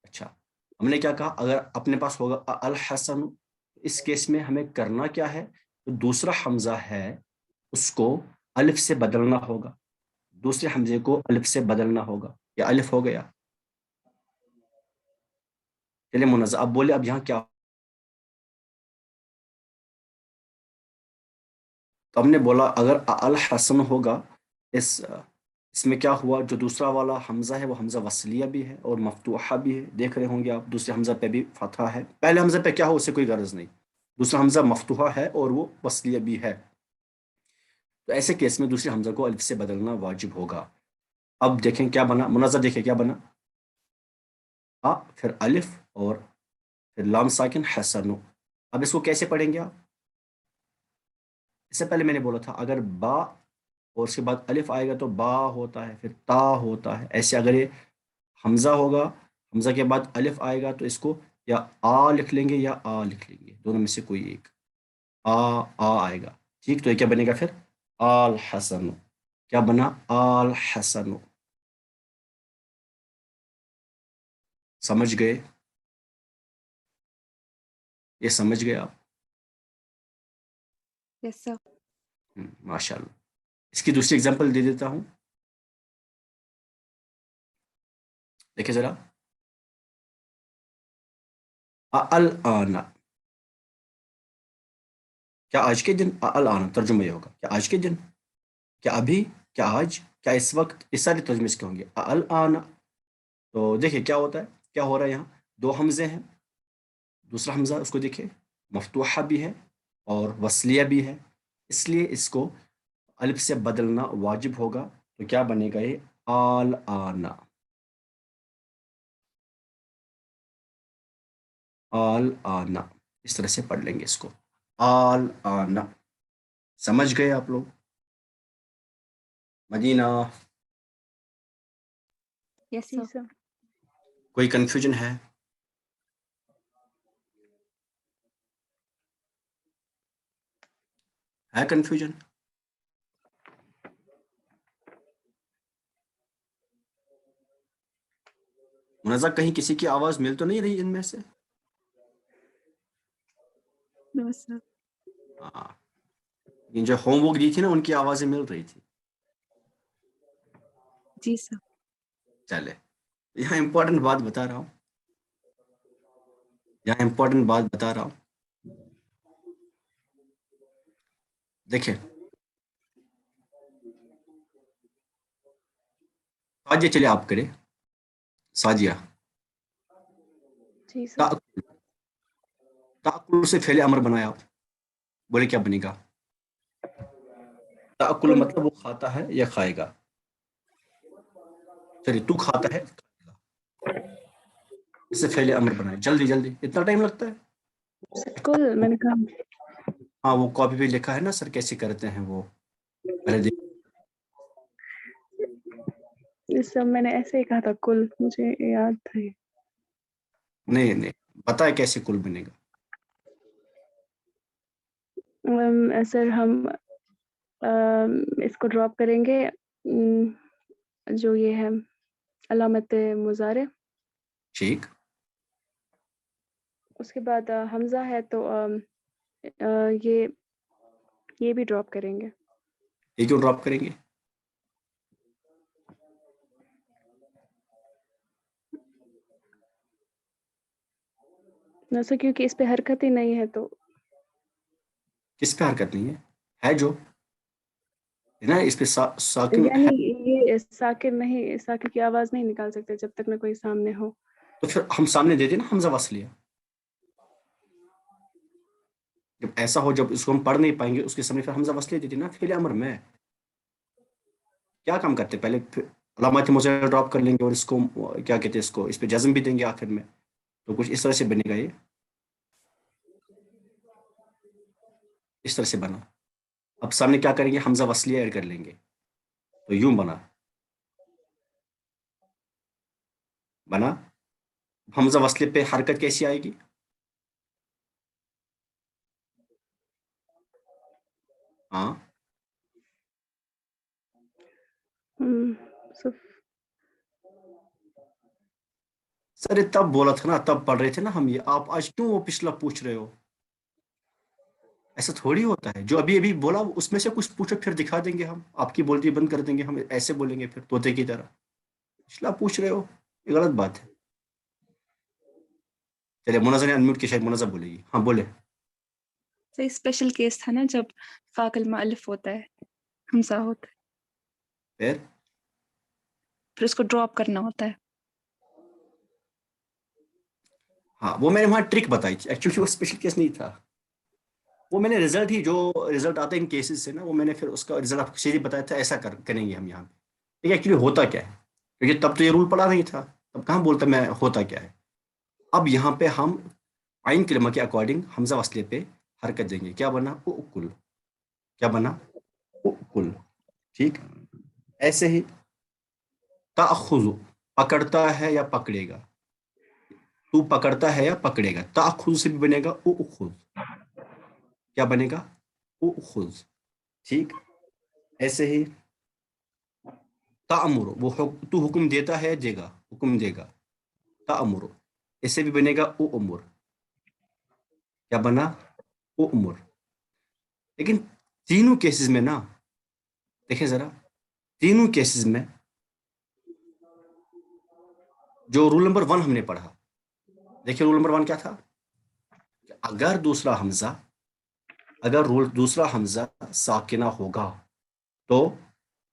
اچھا ہم نے کیا کہا اگر اپنے پاس ہوگا الحسن اس کیس میں ہمیں کرنا کیا ہے تو دوسرا حمزہ ہے اس کو الف سے بدلنا ہوگا. دوسرے حمزے کو الف سے بدلنا ہوگا. یا الف ہو گیا چلے منزہ اب بولے اب یہاں کیا تو ہم نے بولا اگر الحسن ہوگا اس میں کیا ہوا جو دوسرا والا حمزہ ہے وہ حمزہ وصلیہ بھی ہے اور مفتوحہ بھی ہے. دیکھ رہے ہوں گے آپ دوسرے حمزہ پہ بھی فتحہ ہے. پہلے حمزہ پہ کیا ہو اس سے کوئی غرض نہیں. دوسرا حمزہ مفتوحہ ہے اور وہ وصلیہ بھی ہے تو ایسے کیس میں دوسرے حمزہ کو الف سے بدلنا واجب ہوگا. اب دیکھیں کیا بنا منظر دیکھیں کیا بنا پھر الف اور پھر لام ساکن حسن. اب اس کو کیسے پڑھیں گے آپ اس سے پہلے میں نے بولا تھا اگر با اور اس کے بعد الف آئے گا تو با ہوتا ہے، پھر تا ہوتا ہے. ایسے اگر یہ حمزہ ہوگا، حمزہ کے بعد الف آئے گا تو اس کو یا آ لکھ لیں گے یا آ لکھ لیں گے، دونوں میں سے کوئی ایک. آ آئے گا. ٹھیک، تو یہ کیا بنے گا پھر؟ الحسن. کیا بنا؟ الحسن. سمجھ گئے؟ یہ سمجھ گئے آپ؟ یس سر. ماشاء اللہ. اس کی دوسری اگزامپل دے دیتا ہوں، دیکھیں ذرا. الآن، کیا آج کے دن؟ الآن ترجمہ یہ ہوگا کیا آج کے دن، کیا ابھی، کیا آج، کیا اس وقت. اس سارے ترجمے اس کے ہوں گے. الآن. تو دیکھیں کیا ہوتا ہے، کیا ہو رہا ہے یہاں. دو حمزے ہیں، دوسرا حمزہ اس کو دیکھیں مفتوحہ بھی ہے اور وصلیہ بھی ہے، اس لیے اس کو الف سے بدلنا واجب ہوگا. تو کیا بنے گا یہ؟ الآن. الآن اس طرح سے پڑھ لیں گے اس کو، الآن. سمجھ گئے آپ لوگ؟ مدینہ، یس جی سر. سر. کوئی کنفیوژن ہے؟ ہے کنفیوژن؟ منازع کہیں کسی کی آواز مل تو نہیں رہی ان میں سے؟ نو سر. ہاں، یہ جو ہوم ورک دی تھی نا ان کی آوازیں مل رہی تھی. جی سر. چلے، یہاں امپورٹنٹ بات بتا رہا ہوں، یہاں امپورٹنٹ بات بتا رہا ہوں. دیکھیں ساجیہ، چلے آپ کرے ساجیہ. جی سر. تاکل، تاکل سے فعل امر بنایا آپ، بولے کیا بنے گا؟ تاکل کل. مطلب وہ کھاتا ہے یا کھائے گا. چلیے تو کھاتا ہے، اس سے فعل امر بنائے. جلدی جلدی، اتنا ٹائم لگتا ہے؟ کل میں نے کہا. ہاں وہ کاپی پہ لکھا ہے نا سر، کیسے کرتے ہیں وہ پہلے دیکھ. اس سب میں نے ایسے ہی کہا تھا کل، مجھے یاد تھا. نہیں نہیں، بتائے کیسے کل بنے گا. سر ہم اس کو ڈراپ کریں گے، جو یہ ہے علامت مضارع. ٹھیک، اس کے بعد حمزہ ہے تو یہ بھی ڈراپ کریں گے. یہ کیوں ڈراپ کریں گے؟ سر کیونکہ اس پہ حرکت ہی نہیں ہے تو. کس پہ حرکت نہیں ہے جو ہے نا اس پہ ساکن یعنی ہے. یہ ساکن نہیں، ساکن کی آواز نہیں نکال سکتے جب تک نہ کوئی سامنے ہو. تو پھر ہم سامنے دے دیں نا حمزہ وصلیہ. جب ایسا ہو، جب اس کو ہم پڑھ نہیں پائیں گے اس کے سامنے پھر حمزہ وصلیہ دے دیں نا فعل امر میں. کیا کام کرتے پہلے علامات مضارع ڈراپ کر لیں گے اور اس کو کیا کہتے ہیں، اس کو اس پہ جزم بھی دیں گے آخر میں. تو کچھ اس طرح سے بنے گا، یہ اس طرح سے بنا. اب سامنے کیا کریں گے؟ حمزہ وصلیہ ایڈ کر لیں گے، تو یوں بنا. حمزہ وصلیہ پہ حرکت کیسی آئے گی؟ ہاں صف. سر تب بولا تھا نا، تب پڑھ رہے تھے نا ہم یہ. آپ آج کیوں وہ پچھلا پوچھ رہے ہو؟ ایسا تھوڑی ہوتا ہے. جو ابھی ابھی بولا اس میں سے کچھ پوچھو پھر دکھا دیں گے ہم. آپ کی بولتی بند کر دیں گے ہم، ایسے بولیں گے پھر طوطے کی طرح. پچھلا پوچھ رہے ہو، یہ غلط بات ہے. چلیے منازع نے انمیوٹ کی، شاید منازع بولے گی. ہاں بولے. سر اسپیشل کیس تھا نا جب فاقل میں الف ہوتا ہے، حمزہ ہوتا ہے، پھر اس کو ڈراپ کرنا ہوتا ہے. ہاں وہ میں نے وہاں ٹرک بتائی تھی، ایکچولی وہ اسپیشل کیس نہیں تھا. وہ میں نے رزلٹ ہی، جو رزلٹ آتے ہیں ان کیسز سے نا، وہ میں نے پھر اس کا رزلٹ آپ کو سیدھی بتایا تھا ایسا کریں گے ہم یہاں پہ. لیکن ایکچولی ہوتا کیا ہے، کیونکہ تب تو یہ رول پڑا نہیں تھا، تب کہاں بولتا میں ہوتا کیا ہے. اب یہاں پہ ہم عین کلمہ کے اکارڈنگ حمزہ وصلیہ پہ حرکت دیں گے. کیا بنا؟ اکل. کیا بنا؟ اکل. ٹھیک. ایسے ہی تأخذ پکڑتا ہے یا پکڑے گا. تو پکڑتا ہے یا پکڑے گا. تأخذ سے بھی بنے گا اخذ. کیا بنے گا؟ اخذ. ٹھیک. ایسے ہی تأمر تو حکم دیتا ہے دے گا. حکم دے گا. تأمر اس سے بھی بنے گا اؤمر. کیا بنا؟ اؤمر. لیکن تینوں کیسز میں نا دیکھیں ذرا، تینوں کیسز میں جو رول نمبر 1 ہم نے پڑھا، دیکھیں رول نمبر 1 کیا تھا؟ اگر دوسرا حمزہ ساکنہ ہوگا تو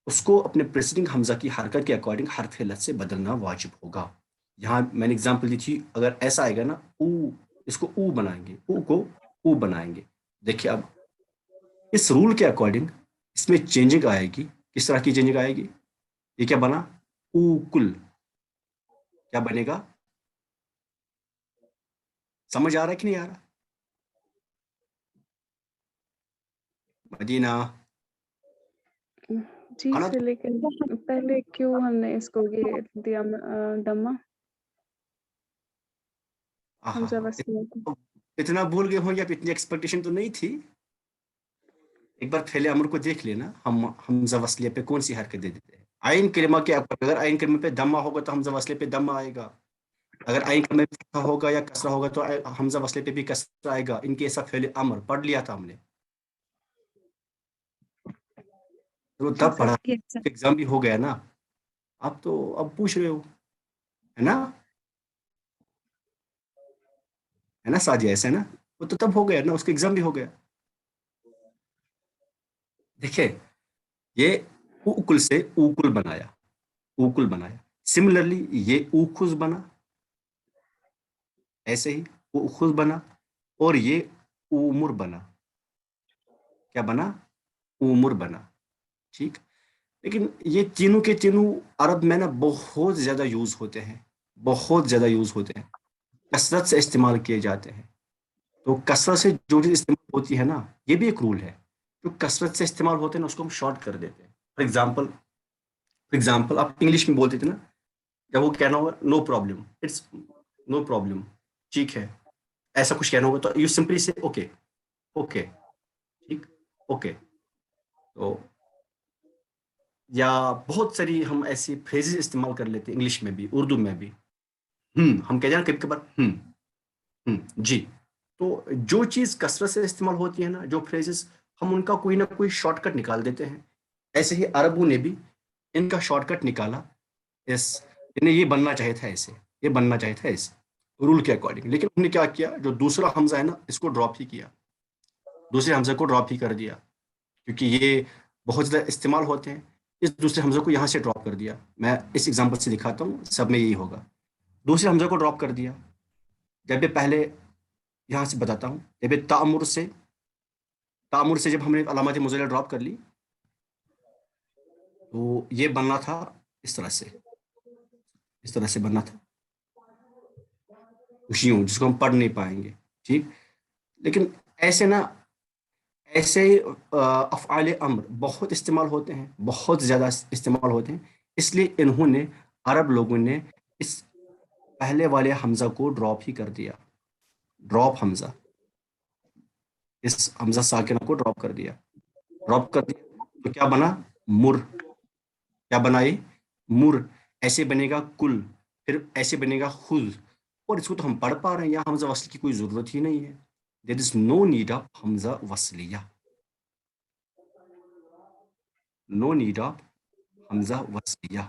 اس کو اپنے پریسیڈنگ حمزہ کی حرکت کے اکارڈنگ حرف علت سے بدلنا واجب ہوگا. یہاں میں نے اگزامپل دی تھی، اگر ایسا آئے گا نا او، اس کو او بنائیں گے، او کو او بنائیں گے. دیکھیں اب اس رول کے اکارڈنگ اس میں چینجنگ آئے گی. کس طرح کی چینجنگ آئے گی؟ یہ کیا بنا؟ اوکل. کیا بنے گا؟ سمجھ آ رہا ہے کہ نہیں آ رہا؟ مدینہ جی آنا سر، لیکن پہلے کیوں ہم نے اس کو یہ دیا دمہ حمزہ وصلیہ کو؟ اتنا بھول گئے ہوں گے، اب اتنی ایکسپیکٹیشن تو نہیں تھی. ایک بار پھیلے امر کو دیکھ لینا، ہم حمزہ وصلیہ پہ کون سی حرکت دے دیتے ہیں. عین کلمہ کے اگر عین کلمہ پہ دمہ ہوگا تو حمزہ وصلیہ پہ دمہ آئے گا. اگر عین کلمہ پہ فتحہ ہوگا یا کسرہ ہوگا تو حمزہ وصلیہ پہ بھی کسرہ آئے گا. ان کے ایسا فعل امر پڑھ لیا تھا ہم نے، تو جی تب سر. پڑھا. یس سر. ایگزام بھی ہو گیا نا. اب تو اب پوچھ رہے ہو، ہے نا سعدیہ؟ ایسا ہے نا، وہ تو تب ہو گیا نا، اس کا ایگزام بھی ہو گیا. دیکھیں یہ اوکل سے اوکل بنایا، اوکل بنایا. سملرلی یہ اوخذ بنا، ایسے ہی اوخذ بنا، اور یہ اومر بنا. کیا بنا؟ اومر بنا. ٹھیک. لیکن یہ تینوں کے تینوں عرب میں نا بہت زیادہ یوز ہوتے ہیں، بہت زیادہ یوز ہوتے ہیں، کثرت سے استعمال کیے جاتے ہیں. تو کثرت سے جو چیز استعمال ہوتی ہے نا، یہ بھی ایک رول ہے. جو کثرت سے استعمال ہوتے ہیں نا اس کو ہم شارٹ کر دیتے ہیں. فار ایگزامپل آپ انگلش میں بولتے تھے نا، جب وہ کہنا ہوگا no problem, it's no problem, ٹھیک ہے، ایسا کچھ کہنا ہوگا تو you simply say okay, okay, ٹھیک، اوکے. تو یا بہت ساری ہم ایسی فریزز استعمال کر لیتے ہیں انگلش میں بھی، اردو میں بھی. ہم کہتے ہیں کبھی کبھار جی. تو جو چیز کثرت سے استعمال ہوتی ہے نا، جو فریزز، ہم ان کا کوئی نہ کوئی شارٹ کٹ نکال دیتے ہیں. ایسے ہی عربوں نے بھی ان کا شارٹ کٹ نکالا. انہیں یہ بننا چاہے تھا ایسے، یہ بننا چاہے تھا ایسے رول کے اکارڈنگ. لیکن ہم نے کیا کیا، جو دوسرا حمزہ ہے نا اس کو ڈراپ ہی کیا، دوسرے حمزے کو ڈراپ ہی کر دیا، کیونکہ یہ بہت زیادہ استعمال ہوتے ہیں. اس دوسرے حمزے کو یہاں سے ڈراپ کر دیا. میں اس ایگزامپل سے دکھاتا ہوں، سب میں یہی ہوگا. دوسرے حمزے کو ڈراپ کر دیا. جب یہ پہلے یہاں سے بتاتا ہوں، جب یہ تامر سے جب ہم نے علامات مزیلہ ڈراپ کر لی تو یہ بننا تھا اس طرح سے بننا تھا، خوشیوں جس کو ہم پڑھ نہیں پائیں گے. ٹھیک. لیکن ایسے افعال امر بہت استعمال ہوتے ہیں، بہت زیادہ استعمال ہوتے ہیں. اس لیے انہوں نے، عرب لوگوں نے اس پہلے والے حمزہ کو ڈراپ ہی کر دیا. ڈراپ حمزہ، اس حمزہ ساکنہ کو ڈراپ کر دیا. تو کیا بنا؟ مر. کیا بنائے؟ مر. ایسے بنے گا کل، پھر ایسے بنے گا خذ. اور اس کو تو ہم پڑھ پا رہے ہیں، یہاں حمزہ وصل کی کوئی ضرورت ہی نہیں ہے. There is no need of Hamza وصلیہ. No need of حمزہ وصلیہ.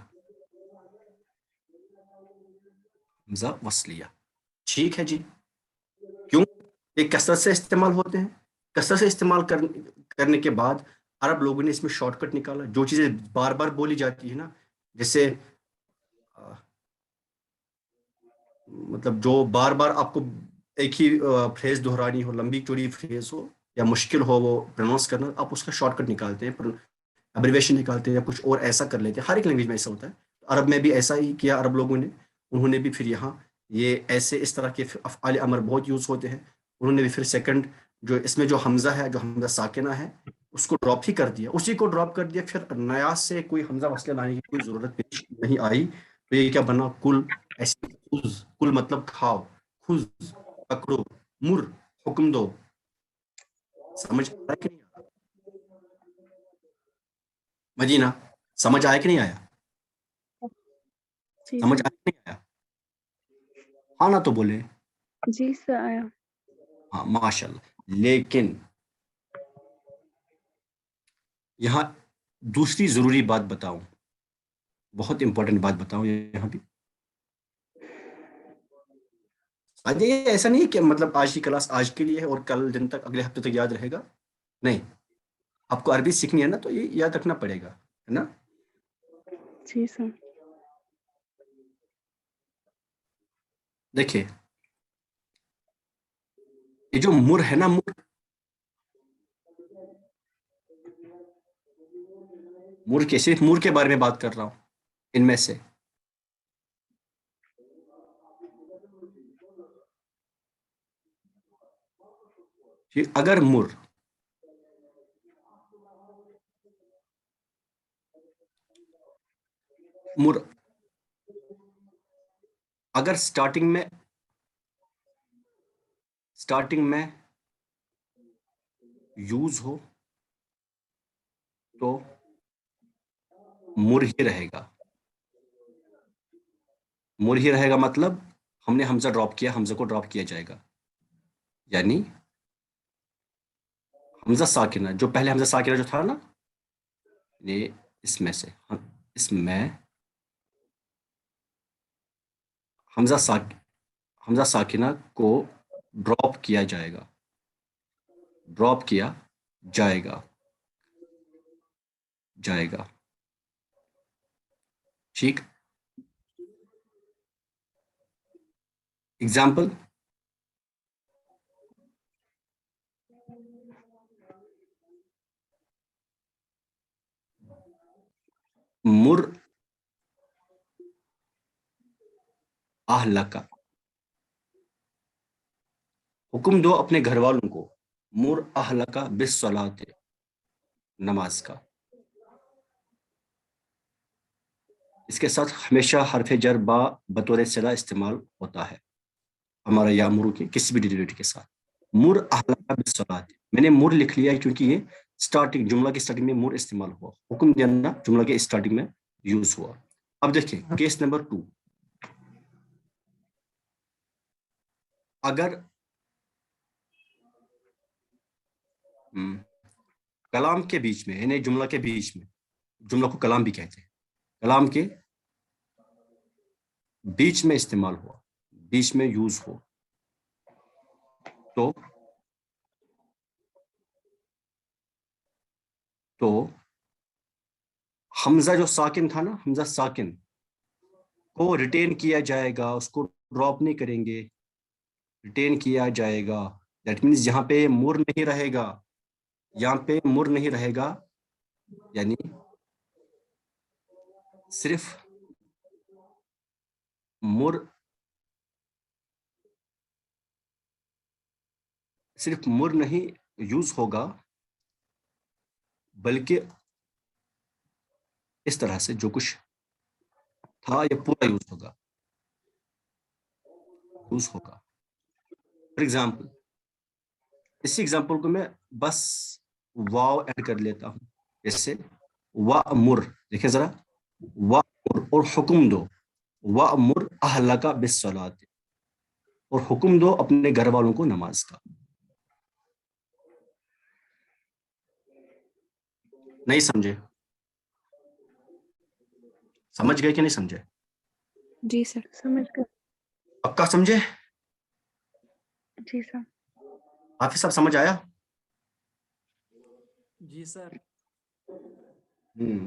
حمزہ وصلیہ. ٹھیک ہے جی. کیوں؟ یہ کثرت سے استعمال ہوتے ہیں. کثرت سے استعمال کرنے کے بعد عرب لوگوں نے اس میں شارٹ کٹ نکالا. جو چیزیں بار بار بولی جاتی ہے نا، جیسے مطلب جو بار بار آپ کو ایک ہی فریز دہرانی ہو، لمبی چوڑی فریز ہو یا مشکل ہو وہ پروناؤنس کرنا، آپ اس کا شارٹ کٹ نکالتے ہیں، ابریویشن نکالتے ہیں یا کچھ اور ایسا کر لیتے ہیں. ہر ایک لینگویج میں ایسا ہوتا ہے. عرب میں بھی ایسا ہی کیا عرب لوگوں نے. انہوں نے بھی پھر یہاں یہ ایسے اس طرح کے افعال امر بہت یوز ہوتے ہیں. انہوں نے بھی پھر سیکنڈ جو اس میں جو حمزہ ہے، جو حمزہ ساکنہ ہے، اس کو ڈراپ ہی کر دیا, اسی کو ڈراپ کر دیا, پھر نیا سے کوئی حمزہ وصلہ لانے کی کوئی ضرورت پیش نہیں آئی, تو یہ کیا بنا؟ کل. ایسے خذ, کل مطلب کھاؤ, خذ پکڑو, مر حکم دو. سمجھ آ رہا کہ نہیں آ رہا؟ مدینہ سمجھ آیا کہ نہیں آیا؟ جی سمجھ سر. آیا کہ نہیں آیا؟ ہاں نہ تو بولے. جی سر آیا. ہاں ماشاء اللہ. لیکن یہاں دوسری ضروری بات بتاؤں, بہت امپورٹنٹ بات بتاؤں یہاں بھی. یہ ایسا نہیں کہ مطلب آج کی کلاس آج کے لیے ہے اور کل دن تک, اگلے ہفتے تک یاد رہے گا, نہیں. آپ کو عربی سیکھنی ہے نا, تو یہ یاد رکھنا پڑے گا, ہے نا. جی سر. دیکھیے یہ جو مر ہے نا, مر کے صرف مر کے بارے میں بات کر رہا ہوں ان میں سے. اگر مر اگر سٹارٹنگ میں یوز ہو تو مر ہی رہے گا. مر ہی رہے گا مطلب ہم نے حمزہ ڈراپ کیا, حمزہ کو ڈراپ کیا جائے گا. یعنی حمزہ ساکنہ, جو پہلے حمزہ ساکنہ جو تھا نا, یہ اس میں سے, اس میں حمزہ ساکنہ کو ڈراپ کیا جائے گا, ڈراپ کیا جائے گا. ٹھیک. اگزامپل, مر اہلک, حکم دو اپنے گھر والوں کو, مر اہلک بالصلاۃ, نماز کا. اس کے ساتھ ہمیشہ حرف جر با بطور صلہ استعمال ہوتا ہے ہمارا یامرو کے کسی بھی ڈیریویٹو کے ساتھ. مر اہلک بالصلاۃ, میں نے مر لکھ لیا ہے کیونکہ یہ سٹارٹنگ, جملہ کی سٹارٹنگ میں مر استعمال ہوا, حکم دینا جملہ کے سٹارٹنگ میں یوز ہوا. اب دیکھیں کیس نمبر 2. اگر کلام کے بیچ میں, یعنی جملہ کے بیچ میں, جملہ کو کلام بھی کہتے ہیں, کلام کے بیچ میں استعمال ہوا, بیچ میں یوز ہو, تو حمزہ جو ساکن تھا نا, حمزہ ساکن کو ریٹین کیا جائے گا, اس کو ڈراپ نہیں کریں گے, ریٹین کیا جائے گا. دیٹ مینس یہاں پہ مر نہیں رہے گا, یہاں پہ مر نہیں رہے گا, یعنی صرف مر نہیں یوز ہوگا, بلکہ اس طرح سے جو کچھ تھا یہ پورا یوز ہوگا. فار ایگزامپل, اسی ایگزامپل کو میں بس واو ایڈ کر لیتا ہوں, جیسے وَأْمُرْ, دیکھیں ذرا, وَأْمُرْ اور حکم دو, وَأْمُرْ أَهْلَكَ بِالصَّلَاةِ, اور حکم دو اپنے گھر والوں کو نماز کا. نہیں سمجھے؟ سمجھ گئے کہ نہیں سمجھے؟ جی سر. سمجھ گئے. پکا سمجھے؟ جی سر. حافظ صاحب سمجھ آیا؟ جی سر.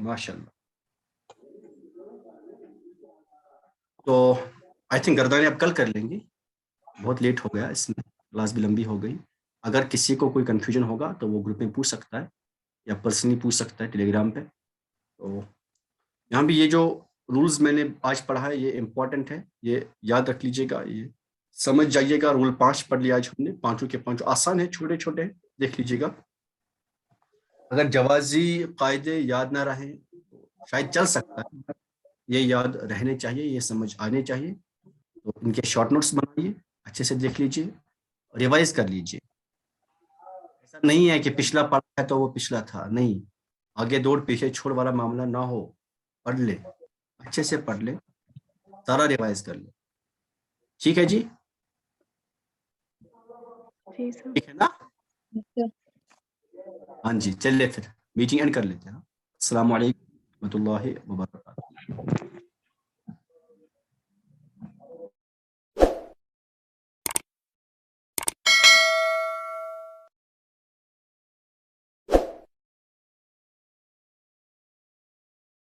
ماشاء اللہ. تو آئی تھنک گردانے اب کل کر لیں گے, بہت لیٹ ہو گیا, اس میں کلاس بھی لمبی ہو گئی. اگر کسی کو کوئی کنفیوژن ہوگا تو وہ گروپ میں پوچھ سکتا ہے یا پرسنلی پوچھ سکتا ہے ٹیلی گرام پہ. تو یہاں بھی یہ جو رولز میں نے آج پڑھا ہے یہ امپورٹنٹ ہے, یہ یاد رکھ لیجیے گا, یہ سمجھ جائیے گا. رول 5 پڑھ لیا آج ہم نے, 5 کے 5 آسان ہے, چھوٹے چھوٹے ہیں, دیکھ لیجیے گا. اگر جوازی قاعدے یاد نہ رہیں شاید چل سکتا ہے، یہ یاد رہنے چاہیے، یہ سمجھ آنے چاہیے، تو ان کے شارٹ نوٹس بنائیے، اچھے سے دیکھ لیجئے، ریوائز کر لیجئے. ایسا نہیں ہے کہ پچھلا پڑھا ہے تو وہ پچھلا تھا، نہیں، آگے دوڑ پیچھے چھوڑ والا معاملہ نہ ہو. پڑھ لے، اچھے سے پڑھ لے، سارا ریوائز کر لے. ٹھیک ہے جی، جی سر. ٹھیک ہے نا؟ ہاں جی، چلیے پھر میٹنگ اینڈ کر لیتے ہیں. السلام علیکم و رحمۃ اللہ وبرکاتہ.